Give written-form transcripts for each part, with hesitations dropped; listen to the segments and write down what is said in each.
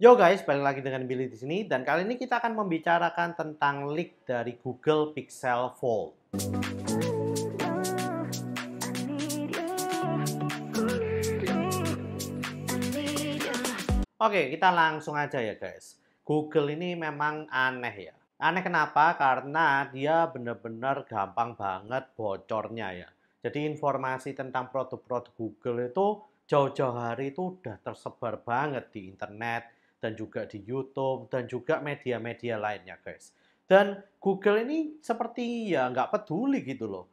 Yo guys, balik lagi dengan Billy di sini dan kali ini kita akan membicarakan tentang leak dari Google Pixel Fold. Oke, kita langsung aja ya guys. Google ini memang aneh ya. Aneh kenapa? Karena dia bener-bener gampang banget bocornya ya. Jadi informasi tentang produk-produk Google itu jauh-jauh hari itu udah tersebar banget di internet dan juga di YouTube dan juga media-media lainnya guys. Dan Google ini seperti ya nggak peduli gitu loh.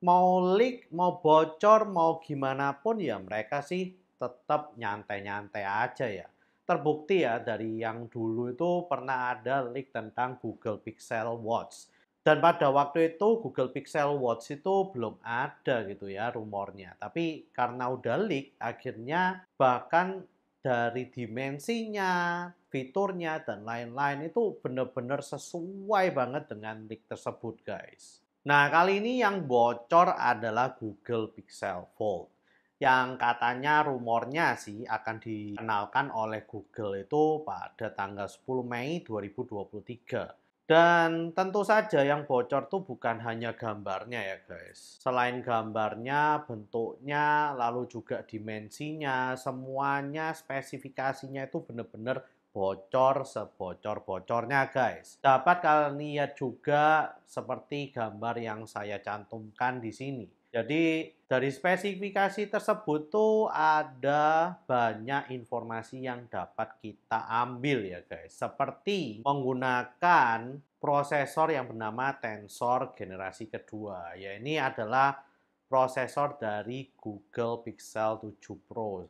Mau leak, mau bocor, mau gimana pun ya mereka sih tetap nyantai-nyantai aja ya. Terbukti ya dari yang dulu itu pernah ada leak tentang Google Pixel Watch. Dan pada waktu itu Google Pixel Watch itu belum ada gitu ya rumornya. Tapi karena udah leak akhirnya bahkan dari dimensinya, fiturnya, dan lain-lain itu benar-benar sesuai banget dengan leak tersebut guys. Nah kali ini yang bocor adalah Google Pixel Fold yang katanya rumornya sih akan dikenalkan oleh Google itu pada tanggal 10 Mei 2023. Dan tentu saja yang bocor tuh bukan hanya gambarnya ya guys. Selain gambarnya, bentuknya, lalu juga dimensinya, semuanya spesifikasinya itu benar-benar bocor sebocor-bocornya guys. Dapat kalian lihat juga seperti gambar yang saya cantumkan di sini. Jadi dari spesifikasi tersebut tuh ada banyak informasi yang dapat kita ambil ya guys. Seperti menggunakan prosesor yang bernama Tensor generasi kedua. Ya ini adalah prosesor dari Google Pixel 7 Pro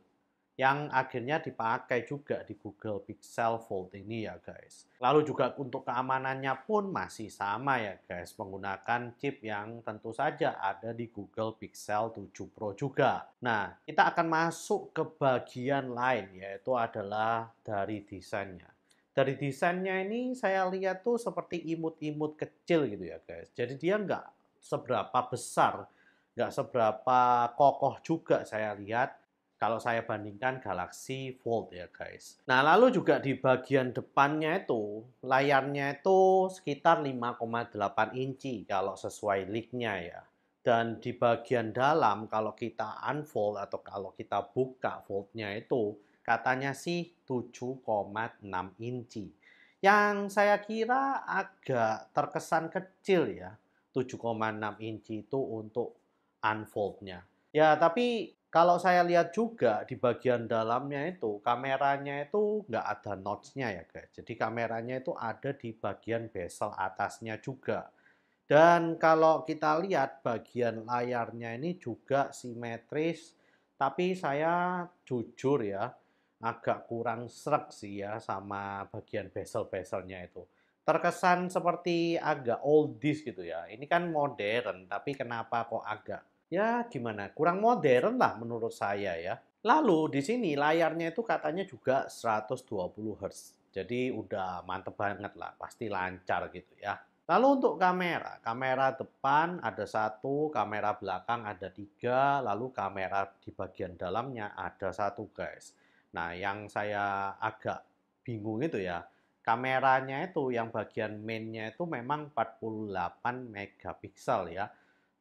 yang akhirnya dipakai juga di Google Pixel Fold ini ya guys. Lalu juga untuk keamanannya pun masih sama ya guys, menggunakan chip yang tentu saja ada di Google Pixel 7 Pro juga. Nah, kita akan masuk ke bagian lain yaitu adalah dari desainnya. Dari desainnya ini saya lihat tuh seperti imut-imut kecil gitu ya guys. Jadi dia nggak seberapa besar, nggak seberapa kokoh juga saya lihat kalau saya bandingkan Galaxy Fold ya guys. Nah lalu juga di bagian depannya itu layarnya itu sekitar 5,8 inci kalau sesuai leaknya ya. Dan di bagian dalam kalau kita unfold atau kalau kita buka foldnya itu katanya sih 7,6 inci. Yang saya kira agak terkesan kecil ya 7,6 inci itu untuk unfoldnya. Ya tapi kalau saya lihat juga di bagian dalamnya itu, kameranya itu nggak ada notch-nya ya guys. Jadi kameranya itu ada di bagian bezel atasnya juga. Dan kalau kita lihat bagian layarnya ini juga simetris, tapi saya jujur ya, agak kurang sreg sih ya sama bagian bezel-bezelnya itu. Terkesan seperti agak oldies gitu ya. Ini kan modern, tapi kenapa kok agak ya gimana, kurang modern lah menurut saya ya. Lalu di sini layarnya itu katanya juga 120 Hz. Jadi udah mantep banget lah, pasti lancar gitu ya. Lalu untuk kamera, kamera depan ada satu, kamera belakang ada tiga, lalu kamera di bagian dalamnya ada satu guys. Nah yang saya agak bingung itu ya, kameranya itu yang bagian mainnya itu memang 48 megapiksel ya.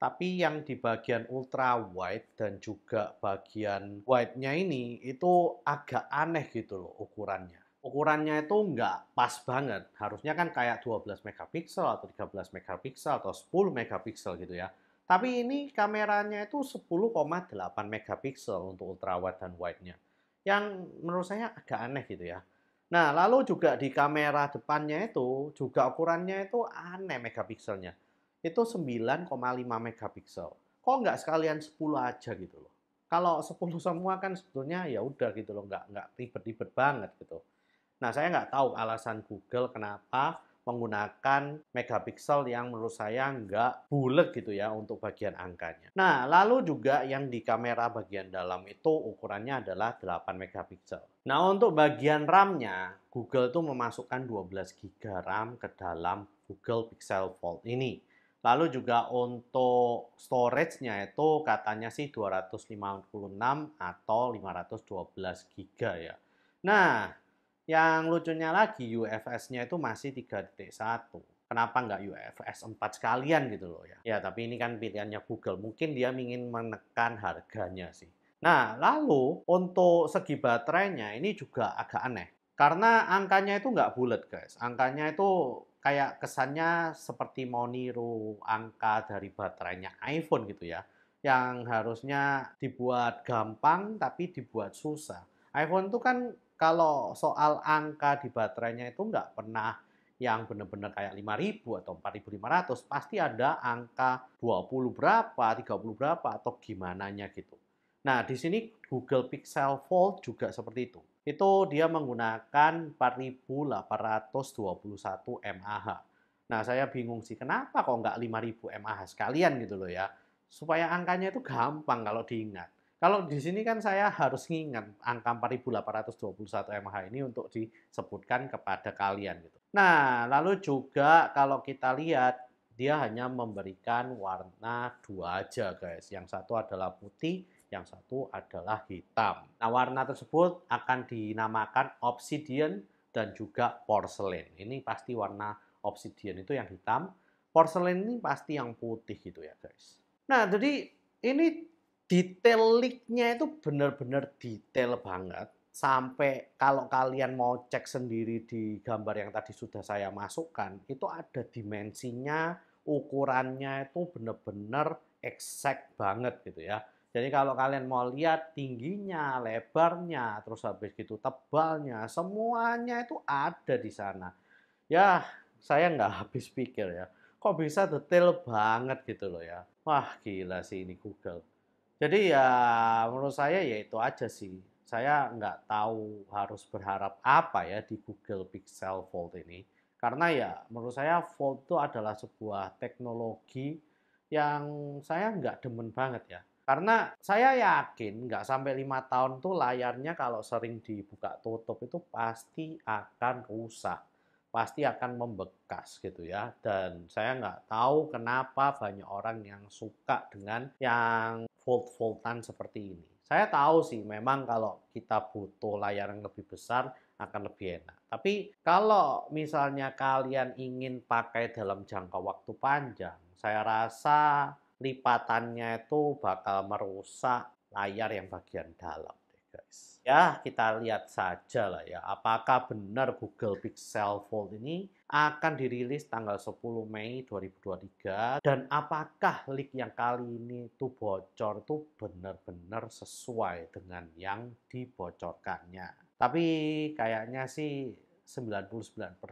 Tapi yang di bagian ultra wide dan juga bagian wide-nya ini itu agak aneh gitu loh ukurannya. Ukurannya itu nggak pas banget. Harusnya kan kayak 12 megapiksel atau 13 megapiksel atau 10 megapiksel gitu ya. Tapi ini kameranya itu 10,8 megapiksel untuk ultra wide dan wide-nya. Yang menurut saya agak aneh gitu ya. Nah, lalu juga di kamera depannya itu juga ukurannya itu aneh megapikselnya itu 9,5 megapiksel. Kok nggak sekalian 10 aja gitu loh. Kalau 10 semua kan sebetulnya ya udah gitu loh, nggak ribet-ribet banget gitu. Nah, saya nggak tahu alasan Google kenapa menggunakan megapiksel yang menurut saya nggak bulat gitu ya untuk bagian angkanya. Nah, lalu juga yang di kamera bagian dalam itu ukurannya adalah 8 megapiksel. Nah, untuk bagian RAM-nya, Google itu memasukkan 12 GB RAM ke dalam Google Pixel Fold ini. Lalu juga untuk storage-nya itu katanya sih 256 atau 512 GB ya. Nah, Yang lucunya lagi UFS-nya itu masih 3.1. Kenapa nggak UFS 4 sekalian gitu loh ya. Ya tapi ini kan pilihannya Google. Mungkin dia ingin menekan harganya sih. Nah lalu untuk segi baterainya ini juga agak aneh. Karena angkanya itu nggak bulat guys. Angkanya itu kayak kesannya seperti mau niru angka dari baterainya iPhone gitu ya. Yang harusnya dibuat gampang tapi dibuat susah. iPhone itu kan kalau soal angka di baterainya itu nggak pernah yang benar-benar kayak 5.000 atau 4.500, pasti ada angka 20 berapa, 30 berapa, atau gimananya gitu. Nah, di sini Google Pixel Fold juga seperti itu. Itu dia menggunakan 4.821 mAh. Nah, saya bingung sih, kenapa kok nggak 5.000 mAh sekalian gitu loh ya. Supaya angkanya itu gampang kalau diingat. Kalau di sini kan saya harus ngingat angka 4.821 mAh ini untuk disebutkan kepada kalian gitu. Nah, lalu juga kalau kita lihat dia hanya memberikan warna dua aja guys. Yang satu adalah putih, yang satu adalah hitam. Nah, warna tersebut akan dinamakan obsidian dan juga porcelain. Ini pasti warna obsidian itu yang hitam, porcelain ini pasti yang putih gitu ya guys. Nah, jadi ini detail leak-nya itu benar-benar detail banget. Sampai kalau kalian mau cek sendiri di gambar yang tadi sudah saya masukkan, itu ada dimensinya, ukurannya itu benar-benar exact banget gitu ya. Jadi kalau kalian mau lihat tingginya, lebarnya, terus habis gitu tebalnya, semuanya itu ada di sana. Ya, saya nggak habis pikir ya. Kok bisa detail banget gitu loh ya. Wah, gila sih ini Google. Jadi ya menurut saya ya itu aja sih. Saya nggak tahu harus berharap apa ya di Google Pixel Fold ini. Karena ya menurut saya Fold itu adalah sebuah teknologi yang saya nggak demen banget ya. Karena saya yakin nggak sampai 5 tahun tuh layarnya kalau sering dibuka tutup itu pasti akan rusak, pasti akan membekas gitu ya. Dan saya nggak tahu kenapa banyak orang yang suka dengan yang fold-foldan seperti ini. Saya tahu sih memang kalau kita butuh layar yang lebih besar akan lebih enak. Tapi kalau misalnya kalian ingin pakai dalam jangka waktu panjang, saya rasa lipatannya itu bakal merusak layar yang bagian dalam deh guys. Ya kita lihat saja lah ya, apakah benar Google Pixel Fold ini akan dirilis tanggal 10 Mei 2023 dan apakah leak yang kali ini tuh bocor tuh benar-benar sesuai dengan yang dibocorkannya. Tapi kayaknya sih 99%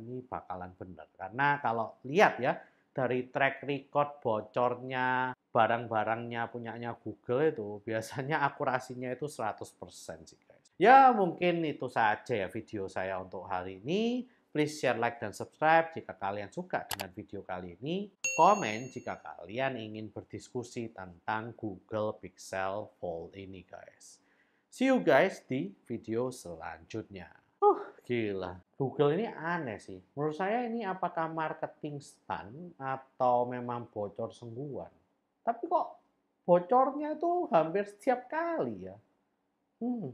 ini bakalan benar. Karena kalau lihat ya dari track record bocornya barang-barangnya punyanya Google itu biasanya akurasinya itu 100% sih guys. Ya mungkin itu saja ya video saya untuk hari ini. Please share, like, dan subscribe jika kalian suka dengan video kali ini. Komen jika kalian ingin berdiskusi tentang Google Pixel Fold ini guys. See you guys di video selanjutnya. Gila. Google ini aneh sih. Menurut saya ini apakah marketing stunt atau memang bocor sungguhan. Tapi kok bocornya itu hampir setiap kali ya. Hmm.